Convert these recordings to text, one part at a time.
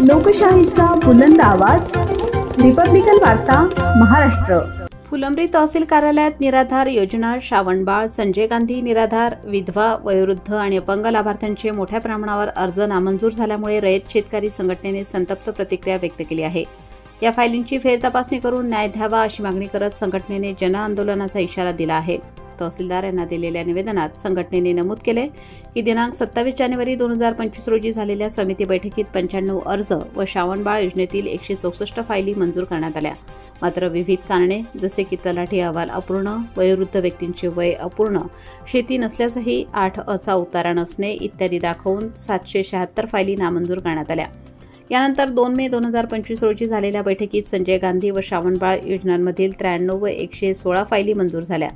लोकशाहीचा बुलंद आवाज, रिपब्लिकन वार्ता महाराष्ट्र। फुलंब्री तहसील कार्यालयात निराधार योजना, श्रावणबाळ, संजय गांधी निराधार, विधवा, वयोवृद्ध आणि अपंग लाभार्थ्यांचे मोठ्या प्रमाणावर अर्ज नामंजूर झाल्यामुळे रयत शेतकरी संघटनेने संतप्त प्रतिक्रिया व्यक्त केली आहे। या फायलींची फेरतपासणी करून न्याय द्यावा अशी मागणी करत संघटनेने जनआंदोलनाचा इशारा दिला आहे। तहसीलदार यांना दिलेल्या निवेदनात संघटनेने नमूद केले की दिनांक 27 जानेवारी 2025 रोजी झालेल्या समिती बैठकीत 95 अर्ज व श्रावणबाळ योजनेतील 164 फायली मंजूर करण्यात आल्या। मात्र विविध कारणे जसे की तलाठी अहवाल अपूर्ण, वयोवृद्ध व्यक्तींचे वय अपूर्ण, शेती नसल्यासही 8 अचा उतारा नसणे इत्यादी दाखवून 776 फायली नामंजूर करण्यात आल्या। यानंतर 2 मे 2025 रोजी झालेल्या बैठकीत संजय गांधी व श्रावणबाळ योजनांमधील 93 व 116 फायली मंजूर झाल्या,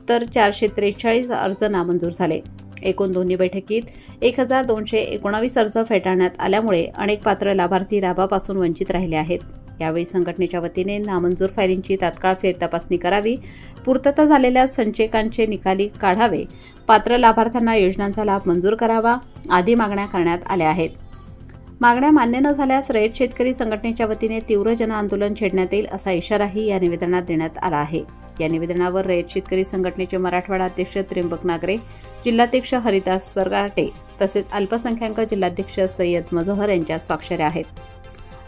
तर 443 अर्ज नामंजूर झाले। एकूण दोन्ही बैठकीत 1219 अर्ज फेटाळण्यात आल्यामुळे अनेक पात्र लाभार्थी लाभापासून वंचित राहिले आहेत। यावेळी संघटनेच्या वतीने नामंजूर फायलींची तात्काळ फेरतपासणी करावी, पूर्तता झालेल्या संचयकांचे निकाली काढावे, पात्र लाभार्थ्यांना योजनांचा लाभ मंजूर करावा आदी मागण्या करण्यात आल्या आहेत। मागण्या मान्य न झाल्यास रयत शेतकरी संघटनेच्या वतीने तीव्र जनआंदोलन छेडण्यात येईल असा इशाराही या निवेदनात देण्यात आला आहे। या निवेदनावर रयत शेतकरी संघटनेचे मराठवाडा अध्यक्ष त्र्यंबक नागरे, जिल्हाध्यक्ष हरिदास सरगाटे तसेच अल्पसंख्याक जिल्हाध्यक्ष सय्यद मजहर यांच्या स्वाक्षऱ्या आहेत।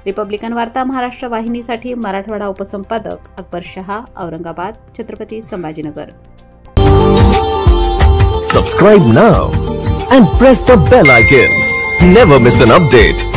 रिपब्लिकन वार्ता Maharashtra वाहिनीसाठी Marathwada उपसंपादक Akbar Shah, Aurangabad, Chhatrapati Sambhajinagar. Subscribe now and press the bell icon. Never miss an update.